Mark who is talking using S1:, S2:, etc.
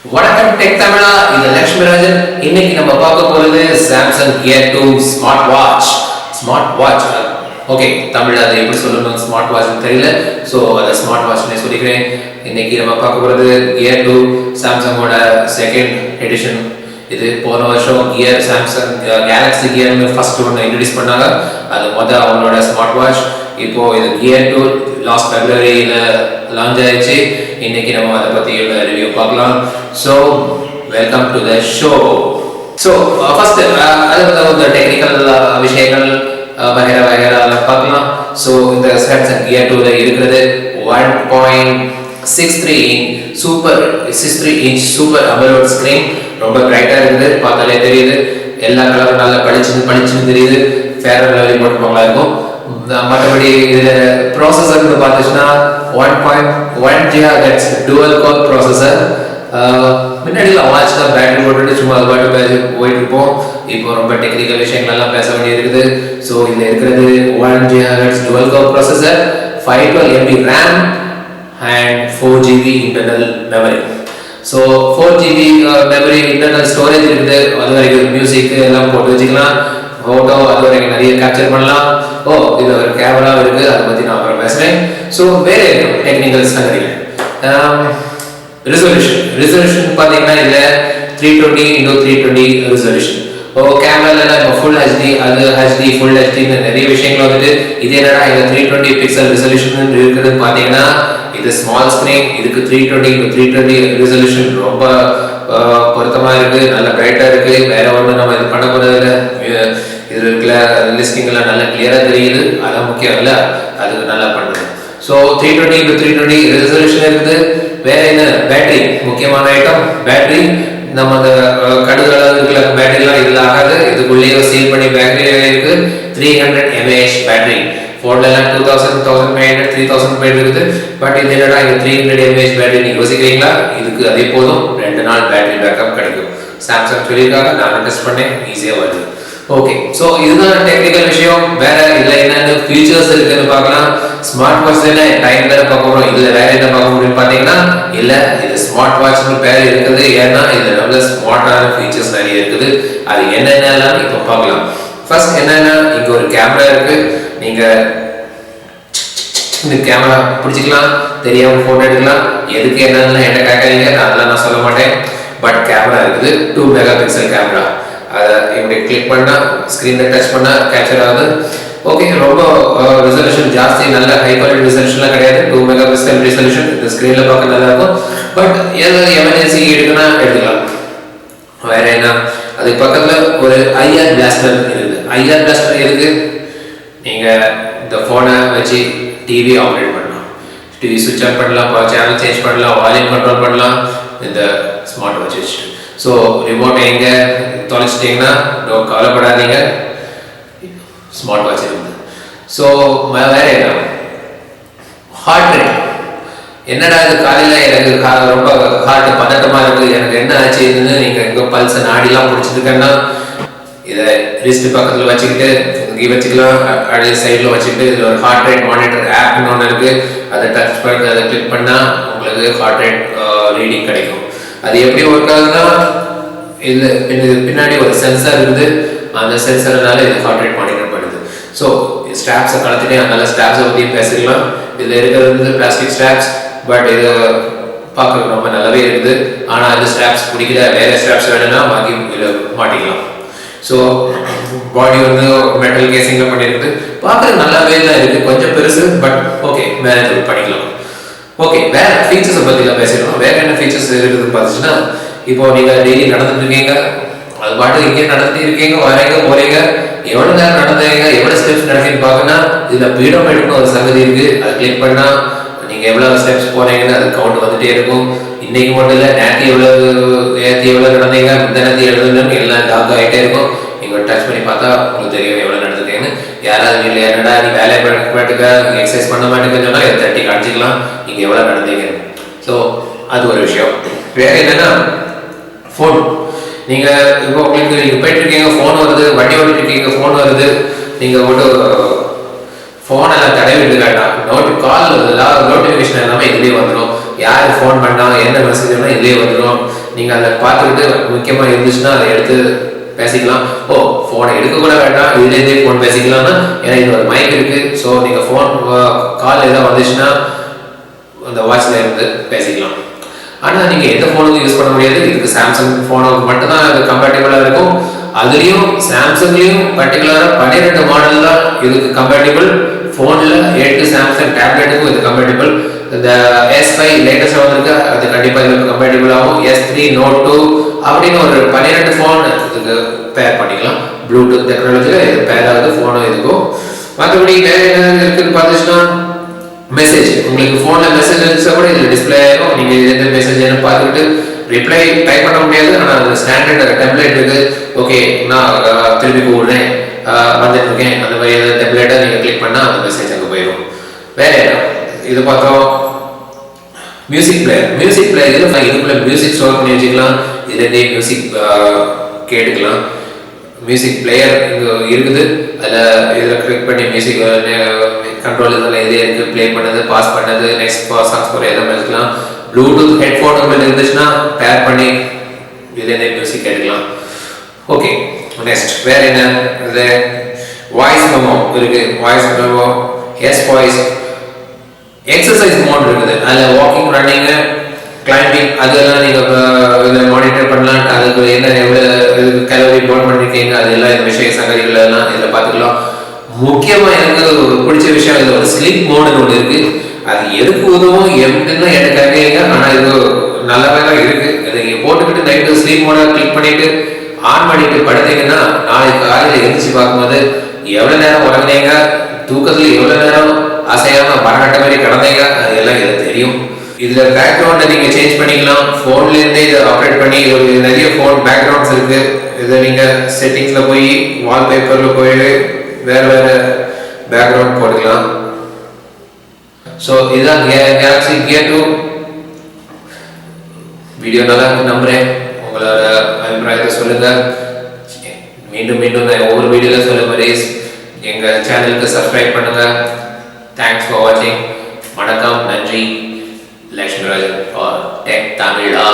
S1: வணக்கம் டெக் தமிழா, இது லட்சுமிராஜன். இன்னைக்கு நம்ம பார்க்க போறது Samsung Gear 2 smart watch. Smart watch okay, தமிழ்ல அதை எப்படி சொல்லணும் ஸ்மார்ட் வாட்ச்னு தெரியல. ஸோ அதை ஸ்மார்ட் வாட்ச்னே சொல்லிக்கிறேன். இன்னைக்கு நம்ம பார்க்க போகிறது Gear 2 சாம்சங்கோட செகண்ட் எடிஷன். இது போன வருஷம் கியர் சாம்சங் கேலக்ஸி கியர்னு ஃபர்ஸ்ட் ஒன்று இன்ட்ரடியூஸ் பண்ணாங்க. அது மொதல் அவங்களோட ஸ்மார்ட் வாட்ச். இப்போ இது Gear 2 லாஸ்ட் ஃபெப்ரவரியில் லான்ச் ஆயிடுச்சு. இன்னைக்கு நம்ம அதை பற்றி ரிவ்யூ பார்க்கலாம். So welcome to the show. So first அதை பற்றி டெக்னிக்கல் விஷயங்கள் வகைரா வகைராலாம் பார்க்கலாம். ஸோ இந்த சாம்சங் Gear 2ல இருக்கிறது 1.63 super 63 inch super AMOLED screen. ரொம்ப பிரைட்டாக இருக்குது, பார்த்தாலே தெரியுது. எல்லா கலரும் நல்லா பளிச்சுன்னு தெரியுது. ஃபேர் அண்ட் லவ்லி போட்டுப்பாங்களா இருக்கும். மற்றபடி இதில் ப்ராசஸர்னு பார்த்துச்சுன்னா 1.1 GHz டுவல் கோர் ப்ராசஸர். முன்னாடியில் வாட்ச் தான் பேட்டரி போட்டுட்டு சும்மா அது பாட்டு போயிட்டு இருப்போம். இப்போ ரொம்ப டெக்னிக்கல் விஷயங்கள்லாம் பேச வேண்டியது இருக்குது. ஸோ இதில் இருக்கிறது 1 GHz dual core processor, 512 MB RAM and 4 GB internal memory. So 4 GB memory internal storage இருக்குது. அது வரைக்கும் மியூசிக் எல்லாம் போட்டு வச்சுக்கலாம். ஃபோட்டோ அது வரைக்கும் நிறைய கேப்சர் பண்ணலாம். இது ஒரு கேமரா இருக்கு, அதை பற்றி நான் அப்புறம் பேசுகிறேன். ஸோ வேறு டெக்னிக்கல்ஸ் தான் கிடைக்கும். ரிசல்யூஷன் பார்த்தீங்கன்னா இல்லை 320x320 ரிசல்யூஷன். கேமராலாம் இப்போ ஃபுல் ஹெச்டி, அது ஹெச்டி ஃபுல் ஹெச்டின்னு நிறைய விஷயங்கள் வந்துட்டு. இது என்னடா இந்த 320 பிக்சல் ரிசல்யூஷன் இருக்குதுன்னு பார்த்தீங்கன்னா இது ஸ்மால் ஸ்க்ரீன். இதுக்கு 320x320 ரிசல்யூஷன் ரொம்ப பொருத்தமாக இருக்குது, நல்ல பிரைட்டாக இருக்குது. வேற ஒன்று நம்ம இது பண்ண போகிறதில்ல. இது இருக்கிற லிஸ்டிங்கெல்லாம் நல்லா கிளியராக தெரியுது. அதான் முக்கியம் இல்லை, அதுக்கு நல்லா பண்ணுது. ஸோ 320x320 ரெசல்யூஷன் இருக்குது. வேற என்ன, பேட்டரி முக்கியமான ஐட்டம். பேட்டரி நம்ம அந்த கடுகளவு இருக்கிற பேட்டரிலாம் இதில் ஆகாது. இதுக்குள்ளேயே சீல் பண்ணி பேட்டரி இருக்கு. 300 mAh பேட்டரி. ஃபோன்லாம் 2500 3000 இருக்குது. பட் இது என்னடா இது 300 mAh பேட்டரி நீங்கள் யோசிக்கிறீங்களா? இதுக்கு அதே போதும் 2 நாள் பேட்டரி பேக்கப் கிடைக்கும். சாம்சங் சொல்லியிருக்காங்க, நான் டெஸ்ட் பண்ணேன், ஈஸியாக வருது. ஓகே, ஸோ இதுதான் டெக்னிக்கல் விஷயம். வேற இதில் என்னென்ன ஃபீச்சர்ஸ் இருக்குன்னு பார்க்கலாம். ஸ்மார்ட் வாட்ச் தானே, டைம் தானே பார்க்க போகிறோம். இதில் வேற என்ன பார்க்க முடியும்னு பார்த்தீங்கன்னா இல்லை, இது ஸ்மார்ட் வாட்ச்னு பேர் இருக்குது. ஏன்னா இதில் நல்ல ஸ்மார்ட்டான ஃபீச்சர்ஸ் நிறைய இருக்குது. அது என்னென்னலாம் இப்போ பார்க்கலாம். ஃபர்ஸ்ட் என்னென்னா, இங்கே ஒரு கேமரா இருக்கு. நீங்கள் இந்த கேமரா பிடிச்சிக்கலாம், தெரியாமல் ஃபோட்டோ எடுக்கலாம். எதுக்கு என்னென்ன என்ன கேட்காதீங்க, அதெல்லாம் நான் சொல்ல மாட்டேன். பட் கேமரா இருக்குது, 2 மெகாபிக்சல் கேமரா. அதை இப்படி கிளிக் பண்ணால் ஸ்க்ரீனில் டச் பண்ணால் கேப்சர் ஆகுது. ஓகே, ரொம்ப ரிசல்யூஷன் ஜாஸ்தி, நல்ல ஹை குவாலிட்டி ரிசல்யூஷன்லாம் கிடையாது. 2 மெகாபிக்சல் ரிசல்யூஷன் இந்த ஸ்க்ரீனில் பார்க்க நல்லா இருக்கும். பட் ஏதாவது எமர்ஜென்சி எடுக்குன்னா எடுத்துக்கலாம். வேற என்ன, அதுக்கு பக்கத்தில் ஒரு ஐஆர் பிளாஸ்டர் இருக்குது. ஐஆர் பிளாஸ்டர் எதுக்கு? நீங்கள் இந்த ஃபோனை வச்சு டிவி ஆப்ரேட் பண்ணலாம், டிவி சுவிட்ச் ஆன் பண்ணலாம், சேனல் சேஞ்ச் பண்ணலாம், வால்யூம் கண்ட்ரோல் பண்ணலாம் இந்த ஸ்மார்ட் வாட்ச் வச்சு. ஸோ ரிமோட் எங்கே தொலைச்சிட்டிங்கன்னா கவலைப்படாதீங்க, ஸ்மார்ட் வாட்ச் இருக்குது. ஸோ வேற என்ன, ஹார்ட் ரேட். என்னடா இது காலையில் எனக்கு ரொம்ப ஹார்ட் பதட்டமாக இருக்குது, எனக்கு என்ன ஆச்சுன்னு நீங்கள் எங்கே பல்ஸை நாடிலாம் பிடிச்சிருக்கேன்னா இதை ரிஸ்ட் பக்கத்தில் வச்சுக்கிட்டு இங்கே வச்சுக்கலாம். அப்படியே சைடில் வச்சுக்கிட்டு இதில் ஒரு ஹார்ட் ரேட் மானிட்டர் ஆப்னு ஒன்று இருக்குது. அதை டச் பண்ணி அதை கிளிக் பண்ணால் உங்களுக்கு ஹார்ட் ரேட் ரீடிங் கிடைக்கும். அது எப்படி ஒர்க் ஆகுதுன்னா, இதில் பின்னாடி ஒரு சென்சார் இருக்குது. அந்த சென்சார்னால இது ஹார்ட் ரேட் மானிட்டர் பண்ணுது. ஸோ ஸ்ட்ராப்ஸை கலத்துட்டே, அதனால ஸ்ட்ராப்ஸை பற்றியும் பேசிக்கலாம். இதில் இருக்கிறது வந்து பிளாஸ்டிக் ஸ்ட்ராப்ஸ். பட் இது பார்க்க ரொம்ப நல்லாவே இருக்குது. ஆனால் அந்த ஸ்ட்ராப்ஸ் பிடிக்கல, வேறு ஸ்ட்ராப்ஸ் வேணும்னா வாங்கி இதில் மாட்டிக்கலாம். ஸோ பாடி வந்து மெட்டல் கேசிங்கில் பண்ணியிருக்குது. பார்க்குறது நல்லாவே தான் இருக்குது, கொஞ்சம் பெருசு. பட் ஓகே, மேனேஜ் பண்ணிக்கலாம். ஓகே, வேற ஃபீச்சர்ஸை பற்றிலாம் பேசிடலாம். வேற என்ன ஃபீச்சர்ஸ் இருக்குதுன்னு பார்த்துச்சுன்னா, இப்போ நீங்கள் டெய்லி நடந்துட்டு இருக்கீங்க, அது பாட்டு இங்கே நடந்துட்டு இருக்கீங்க, வரீங்க போறீங்க, எவ்வளோ நேரம் நடந்தீங்க, எவ்வளோ ஸ்டெப்ஸ் நடக்குன்னு பார்க்கணும். இதில் பீடோமீட்டர்னு ஒரு சங்கதி இருக்குது. அதை கிளிக் பண்ணால் நீங்கள் எவ்வளோ ஸ்டெப்ஸ் போனீங்கன்னு அது கவுண்ட் வந்துட்டே இருக்கும். இன்னைக்கு மட்டும் இல்லை, நேற்று எவ்வளோ நடந்தீங்க, முந்தினத்தி எழுதுன்னு எல்லாம் டாக் ஆகிட்டே இருக்கும். நீங்கள் டச் பண்ணி பார்த்தா உங்களுக்கு தெரியும் எவ்வளோ நடந்துட்டீங்கன்னு. யாராவது இல்லை என்னடா நீ வேலையை மாட்டுக்க, எக்ஸசைஸ் பண்ண மாட்டேங்கன்னு சொன்னால் இதை தட்டி காமிச்சிக்கலாம் நீங்கள் எவ்வளோ நடந்தீங்க. ஸோ அது ஒரு விஷயம். வேற என்னன்னா, ஃபோன். நீங்கள் இப்போ உங்களுக்கு நீங்கள் போயிட்டு இருக்கீங்க, ஃபோன் வருது, வண்டி ஓட்டிட்டு இருக்கீங்க, ஃபோன் வருது. நீங்கள் மட்டும் ஃபோனெல்லாம் தடவி விட்டு வேண்டாம். கால் நோட்டிஃபிகேஷன் எல்லாமே இதுலேயே வந்துடும். யார் ஃபோன் பண்ணால் என்ன மெசேஜ் வேணால் இதுலேயே வந்துடும். நீங்கள் அதை பார்த்துக்கிட்டு முக்கியமாக இருந்துச்சுன்னா அதை எடுத்து பேசிக்கலாம். ஃபோனை எடுக்க கூட வேண்டாம், இதுலேருந்தே ஃபோன் பேசிக்கலாம்னா, ஏன்னா இது ஒரு மைக் இருக்குது. ஸோ நீங்கள் ஃபோன் கால் ஏதாவது வந்துச்சுன்னா அந்த வாட்சில் இருந்து பேசிக்கலாம். ஆனால் நீங்கள் எந்த ஃபோனுக்கும் யூஸ் பண்ண முடியாது. இதுக்கு சாம்சங் ஃபோனுக்கு மட்டும்தான் அது கம்பேட்டிபிளாக இருக்கும். அதுலேயும் சாம்சங்லேயும் பர்டிகுலராக 12 மாடல் தான் இதுக்கு கம்பேட்டிபிள். ஃபோனில் 8 சாம்சங் டேப்லெட்டுக்கும் இது கம்பேட்டிபிள். இந்த S5 லேட்டஸ்டாக வந்திருக்கு, அது கண்டிப்பாக இதுக்கு கம்பேட்டிபிள் ஆகும். S3 Note 2 அப்படின்னு ஒரு 12 ஃபோன் இதுக்கு பேர் பண்ணிக்கலாம். ப்ளூடூத் டெக்னாலஜியில் இது பேர் ஆகுது ஃபோனும் இதுக்கும். மற்றபடி வேறு என்ன இருக்குன்னு பார்த்துச்சுன்னா, மெசேஜ் உங்களுக்கு ஃபோனில் மெசேஜ் வந்துச்சா கூட இதில் டிஸ்பிளே ஆகும். நீங்கள் எந்த மெசேஜ் பார்த்துக்கிட்டு ரிப்ளை டைப் பண்ண முடியாது, ஆனால் அது ஸ்டாண்டர்ட் டெம்ப்ளேட் இருக்குது. ஓகே, நான் திருப்பி கூடுறேன், வந்துட்டு இருக்கேன், அந்த மாதிரி ஏதாவது டெம்ப்ளேட்டை நீங்கள் கிளிக் பண்ணால் அந்த மெசேஜ் அங்கே போயிடும். வேறு இது பார்த்தோம், மியூசிக் பிளேயர் இதுக்குள்ளே மியூசிக் ஸ்டோர் பண்ணி வச்சுக்கலாம். இதுலேருந்தே மியூசிக் கேட்டுக்கலாம். மியூசிக் பிளேயர் இங்கே இருக்குது, அதில் இதில் கிளிக் பண்ணி மியூசிக் கண்ட்ரோல் இதெல்லாம் இதே இருக்குது. ப்ளே பண்ணது, பாஸ் பண்ணது, நெக்ஸ்ட் சாங்ஸ் போகிற எல்லாமே இருக்கலாம். ப்ளூடூத் ஹெட்ஃபோன் உங்களுக்கு இருந்துச்சுன்னா பேர் பண்ணி இதுலேருந்தே மியூசிக் கேட்டுக்கலாம். ஓகே, நெக்ஸ்ட் வேறு என்ன, இது வாய்ஸ் மெமோ இருக்குது. Voice memo, voice exercise mode இருக்குது. அதில் வாக்கிங், ரன்னிங்கு, கிளைம்பிங் அதெல்லாம் நீங்கள் இதில் மானிட்டர் பண்ணலாம். அதுக்கு என்ன எவ்வளோ இதுக்கு கலோரி பர்ன் பண்ணியிருக்கீங்க, அது எல்லாம் இந்த விஷய சங்கதிகள் எல்லாம் இதில் பார்த்துக்கலாம். முக்கியமாக எனக்கு பிடிச்ச விஷயம், இதில் ஒரு ஸ்லீப் மோடுன்னு ஒன்று இருக்குது. அது எதுக்கு உதவும் எப்படின்னா எனக்கு கேட்கலைங்க, ஆனால் இது நல்லாவே தான் இருக்குது. இதை நீங்கள் போட்டுக்கிட்டு நைட்டு ஸ்லீப் மோடை கிளிக் பண்ணிவிட்டு ஆன் பண்ணிட்டு படுத்தீங்கன்னா நாளைக்கு காலையில் எழுந்திரிச்சு பார்க்கும்போது எவ்வளோ நேரம் உறங்குனீங்க, தூக்கத்தில் எவ்வளோ நேரம் அசையாமல் பரகட்ட மாதிரி கிடந்தீங்க, அது எல்லாம் இதில் தெரியும். இதில் பேக்ரவுண்டை நீங்கள் சேஞ்ச் பண்ணிக்கலாம். ஃபோன்லேருந்தே இதை ஆப்ரேட் பண்ணி நிறைய ஃபோன் பேக்ரவுண்ட்ஸ் இருக்குது. இதை நீங்கள் செட்டிங்ஸில் போய் வால்பேப்பரில் போய் வேறு பேக்ரவுண்ட் போட்டுக்கலாம். ஸோ இதுதான் கேலக்ஸி Gear 2 வீடியோ. நல்லா நம்புகிறேன். உங்களோட அபிப்பிராயத்தை சொல்லுங்கள். மீண்டும் நான் ஒவ்வொரு வீடியோவில் சொல்ல மாதிரி எங்கள் சேனலுக்கு சப்ஸ்கிரைப் பண்ணுங்கள். தேங்க்ஸ் ஃபார் வாட்சிங். வணக்கம், நன்றி. லக்ஷ்மிராஜன் ஃபார் டெக் தமிழா.